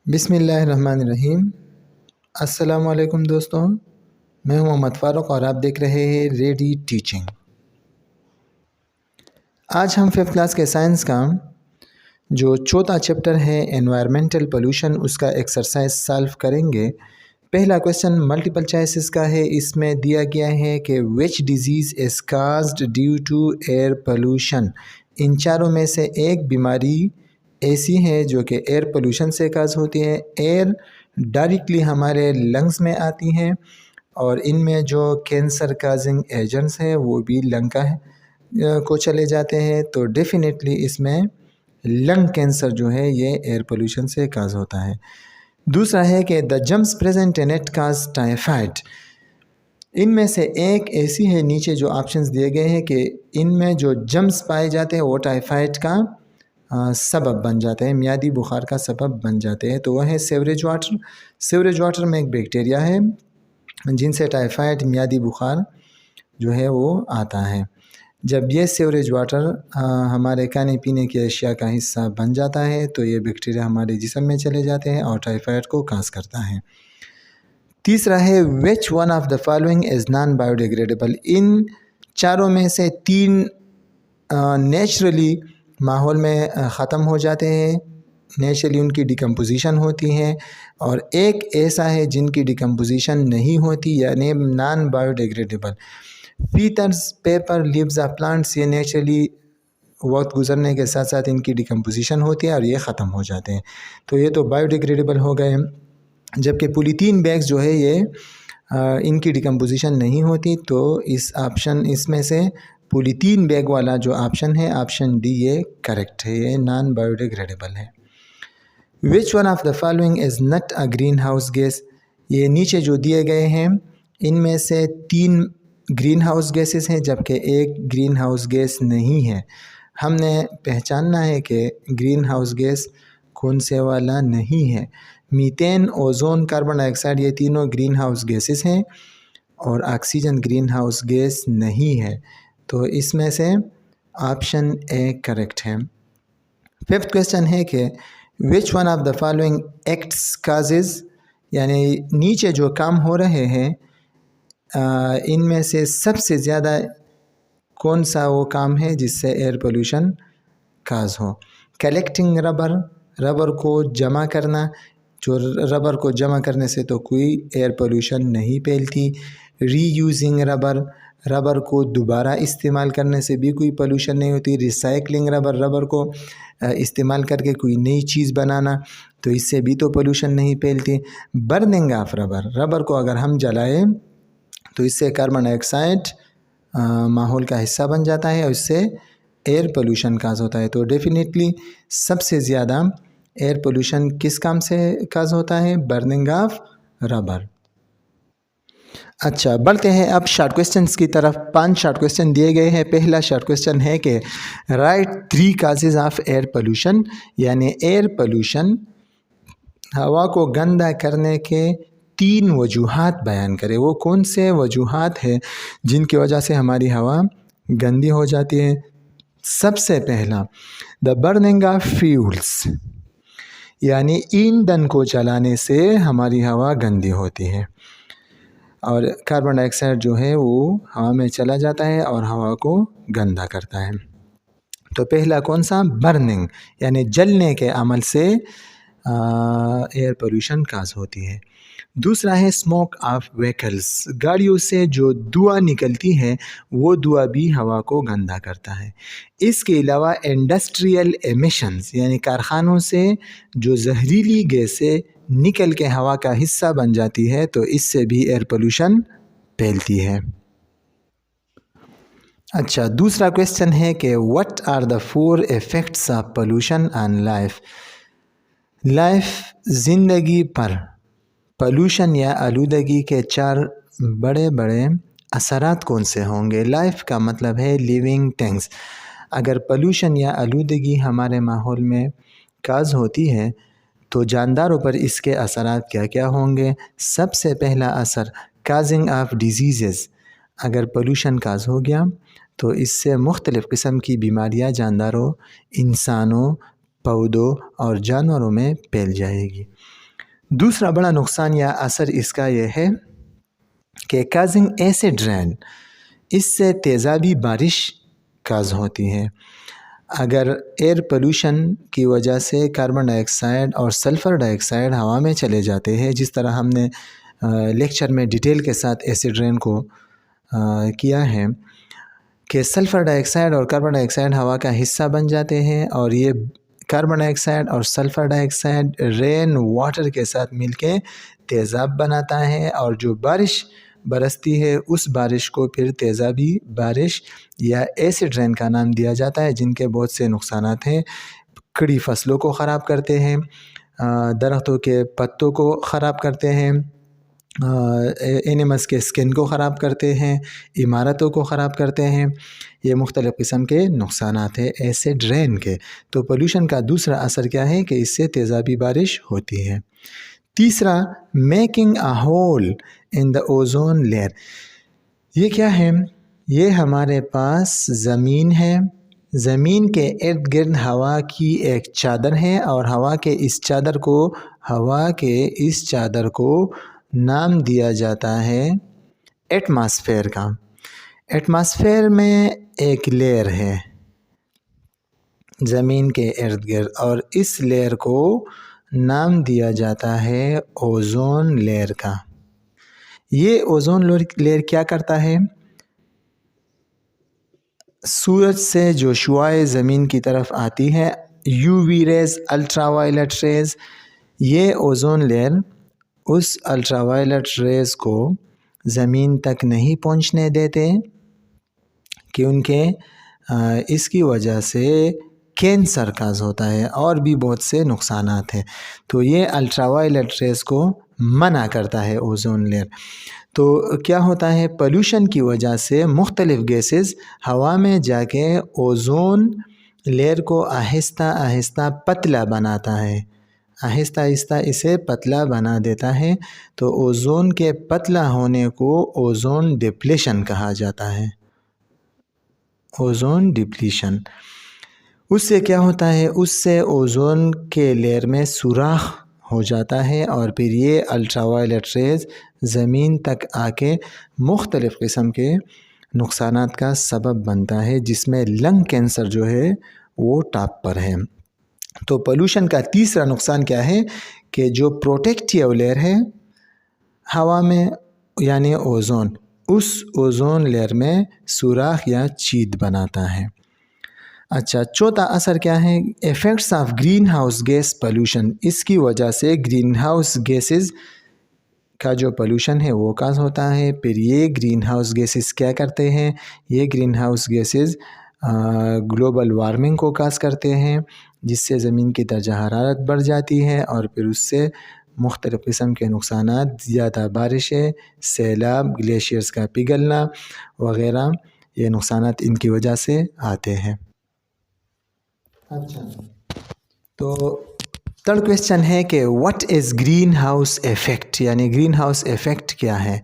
بسم اللہ الرحمن الرحیم۔ السلام علیکم دوستوں، میں ہوں محمد فاروق اور آپ دیکھ رہے ہیں ریڈی ٹیچنگ۔ آج ہم 5th کلاس کے سائنس کا جو چوتھا چیپٹر ہے انوائرمنٹل پولوشن، اس کا ایکسرسائز سالو کریں گے۔ پہلا کویسچن ملٹیپل چوائسز کا ہے۔ اس میں دیا گیا ہے کہ which disease is caused due to air pollution. ان چاروں میں سے ایک بیماری ایسی ہے جو کہ ایئر پولوشن سے کاز ہوتی ہے۔ ایئر ڈائریکٹلی ہمارے لنگز میں آتی ہیں اور ان میں جو کینسر کازنگ ایجنٹس ہیں وہ بھی لنگ کو چلے جاتے ہیں، تو ڈیفینیٹلی اس میں لنگ کینسر جو ہے یہ ایئر پولوشن سے کاز ہوتا ہے۔ دوسرا ہے کہ the germs present in it cause typhoid. ان میں سے ایک ایسی ہے، نیچے جو آپشنز دیے گئے ہیں کہ ان میں جو جرمز پائے جاتے ہیں وہ ٹائفائڈ کا سبب بن جاتے ہیں، میادی بخار کا سبب بن جاتے ہیں، تو وہ ہے سیوریج واٹر۔ سیوریج واٹر میں ایک بیکٹیریا ہے جن سے ٹائفائڈ میادی بخار جو ہے وہ آتا ہے۔ جب یہ سیوریج واٹر ہمارے کھانے پینے کی اشیاء کا حصہ بن جاتا ہے تو یہ بیکٹیریا ہمارے جسم میں چلے جاتے ہیں اور ٹائفائڈ کو کاز کرتا ہے۔ تیسرا ہے which one of the following is non biodegradable. ان چاروں میں سے تین نیچرلی ماحول میں ختم ہو جاتے ہیں، نیچرلی ان کی ڈیکمپوزیشن ہوتی ہے، اور ایک ایسا ہے جن کی ڈیکمپوزیشن نہیں ہوتی، یعنی non biodegradable. Feathers, paper, leaves of plants, یہ نیچرلی وقت گزرنے کے ساتھ ساتھ ان کی ڈیکمپوزیشن ہوتی ہے اور یہ ختم ہو جاتے ہیں، تو یہ تو بایو ڈیگریڈیبل ہو گئے۔ جبکہ پولیتھین بیگز جو ہے یہ ان کی ڈیکمپوزیشن نہیں ہوتی، تو اس میں سے پولیتھین بیگ والا جو آپشن ہے، آپشن ڈی، یہ کریکٹ ہے، یہ نان بایو ڈیگریڈیبل ہے۔ Which one of the following is not a greenhouse gas. یہ نیچے جو دیے گئے ہیں ان میں سے 3 گرین ہاؤس گیسز ہیں جبکہ ایک گرین ہاؤس گیس نہیں ہے۔ ہم نے پہچاننا ہے کہ گرین ہاؤس گیس کون سے والا نہیں ہے۔ میتین، اوزون، کاربن ڈائی آکسائڈ، یہ تینوں گرین ہاؤس گیسز ہیں اور آکسیجن گرین ہاؤس گیس نہیں ہے، تو اس میں سے آپشن اے کریکٹ ہے۔ 5th کویسچن ہے کہ وچ one of the following acts causes, یعنی نیچے جو کام ہو رہے ہیں ان میں سے سب سے زیادہ کون سا وہ کام ہے جس سے ایئر پولوشن کاز ہو۔ کلیکٹنگ ربر، ربر کو جمع کرنا، جو ربر کو جمع کرنے سے تو کوئی ایئر پولوشن نہیں پھیلتی۔ ری یوزنگ ربر، ربر کو دوبارہ استعمال کرنے سے بھی کوئی پولوشن نہیں ہوتی۔ ریسائکلنگ ربر، ربر کو استعمال کر کے کوئی نئی چیز بنانا، تو اس سے بھی تو پولوشن نہیں پھیلتی۔ برننگ آف ربر، ربر کو اگر ہم جلائیں تو اس سے کاربن ڈائی آکسائڈ ماحول کا حصہ بن جاتا ہے اور اس سے ایئر پولوشن کاز ہوتا ہے، تو ڈیفینیٹلی سب سے زیادہ ایئر پولوشن کس کام سے کاز ہوتا ہے؟ Burning of rubber. اچھا، بڑھتے ہیں اب شارٹ کویسچنز کی طرف۔ 5 شارٹ کویسچن دیے گئے ہیں۔ پہلا شارٹ کویسچن ہے کہ right 3 causes of air pollution, یعنی ایئر پولوشن ہوا کو گندا کرنے کے 3 وجوہات بیان کرے۔ وہ کون سے وجوہات ہیں جن کی وجہ سے ہماری ہوا گندی ہو جاتی ہے؟ سب سے پہلا دا برننگ آف فیولز، یعنی ایندھن کو جلانے سے ہماری ہوا گندی ہوتی ہے اور کاربن ڈائی آکسائڈ جو ہے وہ ہوا میں چلا جاتا ہے اور ہوا کو گندا کرتا ہے۔ تو پہلا کون سا؟ برننگ، یعنی جلنے کے عمل سے ایئر پولوشن کاز ہوتی ہے۔ دوسرا ہے اسموک آف وہیکلز، گاڑیوں سے جو دھواں نکلتی ہے وہ دھواں بھی ہوا کو گندا کرتا ہے۔ اس کے علاوہ انڈسٹریل ایمیشنز، یعنی کارخانوں سے جو زہریلی گیسیں نکل کے ہوا کا حصہ بن جاتی ہے تو اس سے بھی ایئر پولوشن پھیلتی ہے۔ اچھا، دوسرا کویسچن ہے کہ what are the 4 effects of pollution on life؟ زندگی پر پولوشن یا آلودگی کے 4 بڑے بڑے اثرات کون سے ہوں گے؟ لائف کا مطلب ہے لیونگ تھنگس۔ اگر پولوشن یا آلودگی ہمارے ماحول میں کاز ہوتی ہے تو جانداروں پر اس کے اثرات کیا کیا ہوں گے؟ سب سے پہلا اثر کازنگ آف ڈیزیزز، اگر پولوشن کاز ہو گیا تو اس سے مختلف قسم کی بیماریاں جانداروں، انسانوں، پودوں اور جانوروں میں پھیل جائے گی۔ दूसरा बड़ा नुकसान या असर इसका यह है कि काजिंग एसिड रेन, इससे तेज़ाबी बारिश काज होती है। अगर एयर पोल्यूशन की वजह से कार्बन डाइऑक्साइड और सल्फ़र डाइऑक्साइड हवा में चले जाते हैं, जिस तरह हमने लेक्चर में डिटेल के साथ एसिड रेन को किया है कि सल्फ़र डाइऑक्साइड और कार्बन डाइऑक्साइड हवा का हिस्सा बन जाते हैं और ये कार्बन डाइऑक्साइड और सल्फ़र डाइऑक्साइड रेन वाटर के साथ मिलके तेज़ाब बनाता है और जो बारिश बरसती है उस बारिश को फिर तेज़ाबी बारिश या एसिड रेन का नाम दिया जाता है, जिनके बहुत से नुकसानात हैं। खड़ी फसलों को ख़राब करते हैं, दरख्तों के पत्तों को ख़राब करते हैं, एनिमल्स के स्किन को ख़राब करते हैं, इमारतों को ख़राब करते हैं। ये मुख्तलिफ़ किस्म के नुकसानात हैं एसिड रेन के। तो पोल्यूशन का दूसरा असर क्या है कि इससे तेज़ाबी बारिश होती है। तीसरा, making a hole in the ozone layer. ये क्या है? ये हमारे पास ज़मीन है, ज़मीन के इर्द गिर्द हवा की एक चादर है और हवा के इस चादर को नाम दिया जाता है एटमॉस्फेयर का। एटमॉस्फेयर में एक लेयर है ज़मीन के इर्द गिर्द और इस लेयर को नाम दिया जाता है ओजोन लेयर का। ये ओजोन लेयर क्या करता है? सूरज से जो शुआएं ज़मीन की तरफ आती है, यूवी रेज़, अल्ट्रावायलेट रेज़, ये ओजोन लेयर उस अल्ट्रावायलेट रेज़ को ज़मीन तक नहीं पहुंचने देते क्योंकि इसकी वजह से कैंसर काज होता है और भी बहुत से नुकसानात हैं। तो ये अल्ट्रावायलेट रेज़ को मना करता है ओजोन लेयर। तो क्या होता है? पोल्यूशन की वजह से मुख्तलिफ़ गैसेस हवा में जाके ओजोन लेयर को आहिस्ता आहिस्ता पतला बनाता है, आहिस्ता आहिस्ता इसे पतला बना देता है। तो ओजोन के पतला होने को ओजोन डिप्लीशन कहा जाता है, ओजोन डिप्लीशन। उससे क्या होता है? उससे ओजोन के लेयर में सुराख हो जाता है और फिर ये अल्ट्रावायलेट रेज़ ज़मीन तक आके मुख्तलिफ़ किस्म के नुकसानात का सबब बनता है, जिसमें लंग कैंसर जो है वो टॉप पर है। तो पोल्यूशन का तीसरा नुकसान क्या है कि जो प्रोटेक्टिव लेयर है हवा में यानी ओजोन, उस ओजोन लेयर में सुराख या छेद बनाता है। अच्छा, चौथा असर क्या है? Effects of green house gas pollution. इसकी वजह से ग्रीन हाउस गैसेस का जो पोल्यूशन है वो काज होता है। फिर ये ग्रीन हाउस गैसेस क्या करते हैं? ये green house gases global warming को काज करते हैं, जिससे ज़मीन की दर्जा हरारत बढ़ जाती है और फिर उससे मुख्तलिफ़ किस्म के नुकसानात, ज़्यादा बारिशें, सैलाब, ग्लेशियर्स का पिघलना वग़ैरह, ये नुकसानात इनकी वजह से आते हैं। अच्छा, तो थर्ड क्वेश्चन है कि what is green house effect, यानी ग्रीन हाउस इफ़ेक्ट क्या है?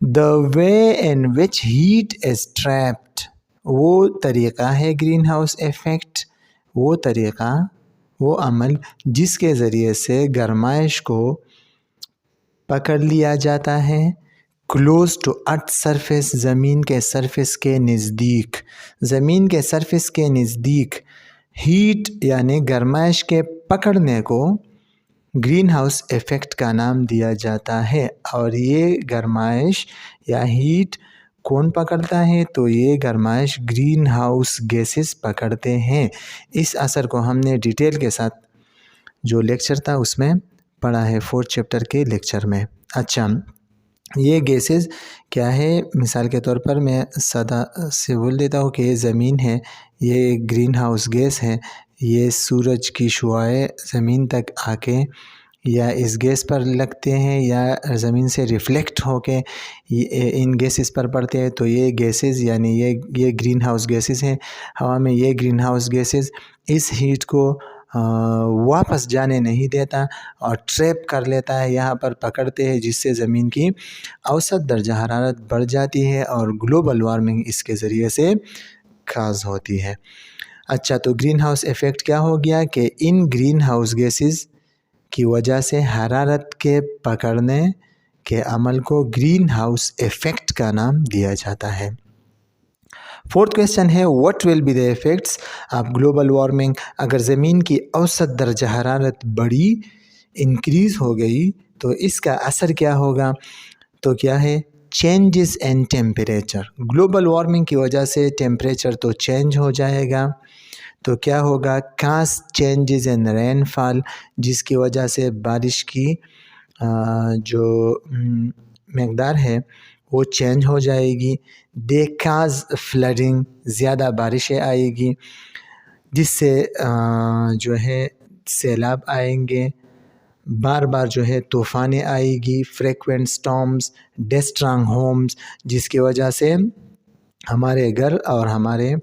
The way in which heat is trapped, वो तरीक़ा है ग्रीन हाउस इफ़ेक्ट, वो तरीक़ा, वो अमल जिसके ज़रिए से गर्माइश को पकड़ लिया जाता है क्लोज टू अर्थ सरफेस, ज़मीन के सरफेस के नज़दीक। ज़मीन के सरफेस के नज़दीक हीट यानी गर्माइश के पकड़ने को ग्रीन हाउस इफ़ेक्ट का नाम दिया जाता है। और ये गर्माइश या हीट कौन पकड़ता है? तो ये गर्माइश ग्रीन हाउस गैसेस पकड़ते हैं। इस असर को हमने डिटेल के साथ जो लेक्चर था उसमें पढ़ा है, 4th चैप्टर के लेक्चर में। अच्छा, ये गैसेस क्या है? मिसाल के तौर पर मैं सादा से बोल देता हूँ कि ये ज़मीन है, ये ग्रीन हाउस गैस है। ये सूरज की शुआएं ज़मीन तक आके या इस गैस पर लगते हैं या ज़मीन से रिफ़्लेक्ट होके इन गैसेस पर पड़ते हैं। तो ये गैसेस यानी ये ग्रीन हाउस गैसेस हैं हवा में। ये ग्रीन हाउस गैसेस इस हीट को वापस जाने नहीं देता और ट्रैप कर लेता है, यहाँ पर पकड़ते हैं, जिससे ज़मीन की औसत दर्जा हरारत बढ़ जाती है और ग्लोबल वार्मिंग इसके ज़रिए से खास होती है। अच्छा, तो ग्रीन हाउस इफ़ेक्ट क्या हो गया कि इन ग्रीन हाउस गैसेस की वजह से हरारत के पकड़ने के अमल को ग्रीन हाउस इफ़ेक्ट का नाम दिया जाता है। फोर्थ क्वेश्चन है what will be the effects of global warming. अगर ज़मीन की औसत दर्जा हरारत बढ़ी, इंक्रीज़ हो गई, तो इसका असर क्या होगा? तो क्या है? Changes in temperature. Global warming की वजह से टेम्परेचर तो चेंज हो जाएगा, तो क्या होगा? कास्ट चेंजेस इन रेनफॉल, जिसकी वजह से बारिश की जो मकदार है वो चेंज हो जाएगी। दे काज फ्लडिंग, ज़्यादा बारिशें आएगी, जिससे जो है सैलाब आएंगे, बार बार जो है तूफ़ानें आएगी, फ्रीक्वेंट स्टॉर्म्स, डिस्ट्रॉन्ग होम्स, जिसकी वजह से हमारे घर और हमारे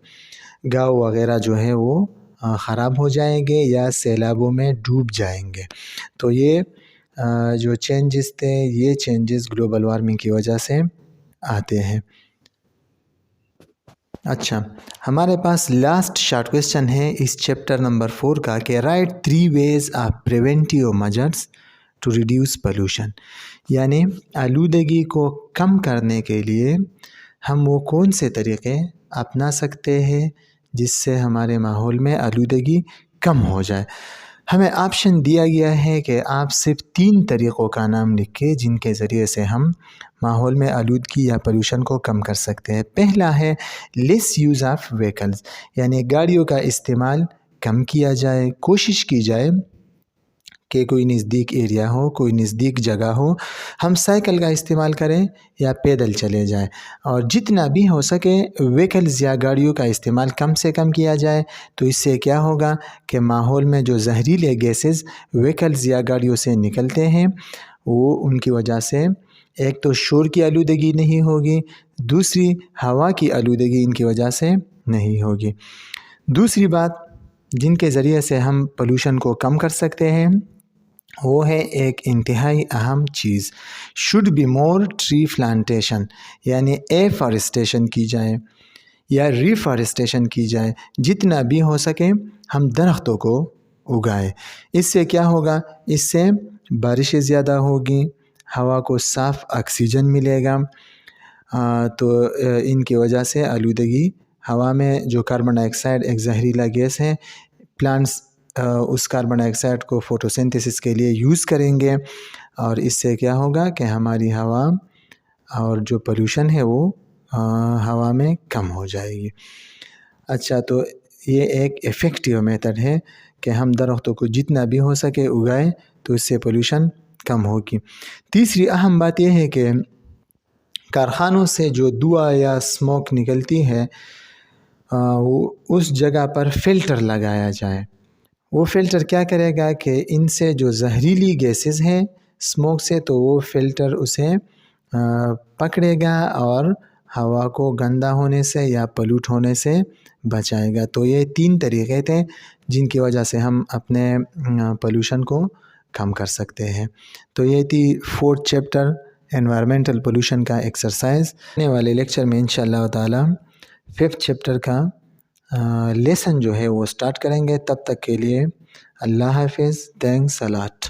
गाँव वगैरह जो है वो ख़राब हो जाएंगे या सैलाबों में डूब जाएंगे। तो ये जो चेंजेस थे, ये चेंजेस ग्लोबल वार्मिंग की वजह से आते हैं। अच्छा, हमारे पास लास्ट शॉर्ट क्वेश्चन है इस चैप्टर नंबर 4 का कि write 3 ways of preventive measures to reduce pollution. यानी आलूदगी को कम करने के लिए हम वो कौन से तरीक़े अपना सकते हैं जिससे हमारे माहौल में आलूदगी कम हो जाए। हमें ऑप्शन दिया गया है कि आप सिर्फ 3 तरीक़ों का नाम लिखें जिनके ज़रिए से हम माहौल में आलूदगी या पोल्यूशन को कम कर सकते हैं। पहला है लेस यूज़ ऑफ व्हीकल्स, यानी गाड़ियों का इस्तेमाल कम किया जाए। कोशिश की जाए कि कोई नज़दीक एरिया हो, कोई नज़दीक जगह हो, हम साइकिल का इस्तेमाल करें या पैदल चले जाएं, और जितना भी हो सके व्हीकल्स या गाड़ियों का इस्तेमाल कम से कम किया जाए। तो इससे क्या होगा कि माहौल में जो जहरीले गैसेस व्हीकल्स या गाड़ियों से निकलते हैं, वो उनकी वजह से एक तो शोर की आलूदगी नहीं होगी, दूसरी हवा की आलूदगी इनकी वजह से नहीं होगी। दूसरी बात जिनके ज़रिए से हम पोल्यूशन को कम कर सकते हैं वो है एक इंतहाई अहम चीज़, should be more tree plantation, यानी एफॉरेस्टेशन की जाए या रिफॉरेस्टेशन की जाए। जितना भी हो सके हम दरख्तों को उगाएं। इससे क्या होगा? इससे बारिशें ज़्यादा होगी, हवा को साफ़ ऑक्सीजन मिलेगा, तो इनकी वजह से आलूदगी, हवा में जो कार्बन डाइऑक्साइड एक जहरीला गैस है, प्लांट्स उस कार्बन डाइऑक्साइड को फोटोसिंथेसिस के लिए यूज़ करेंगे, और इससे क्या होगा कि हमारी हवा और जो पोल्यूशन है वो हवा में कम हो जाएगी। अच्छा, तो ये एक इफ़ेक्टिव मेथड है कि हम दरख्तों को जितना भी हो सके उगाएं, तो इससे पोल्यूशन कम होगी। तीसरी अहम बात यह है कि कारखानों से जो धुआं या स्मोक निकलती है वो उस जगह पर फ़िल्टर लगाया जाए। वो फ़िल्टर क्या करेगा कि इनसे जो जहरीली गैसेस हैं स्मोक से, तो वो फ़िल्टर उसे पकड़ेगा और हवा को गंदा होने से या पोल्यूट होने से बचाएगा। तो ये 3 तरीक़े थे जिनकी वजह से हम अपने पोल्यूशन को कम कर सकते हैं। तो ये थी 4th चैप्टर एनवायरमेंटल पोल्यूशन का एक्सरसाइज। आने वाले लेक्चर में इंशाअल्लाह ताला 5th चैप्टर का लेसन जो है वो स्टार्ट करेंगे। तब तक के लिए अल्लाह हाफ़िज़, थैंक्स अ लॉट।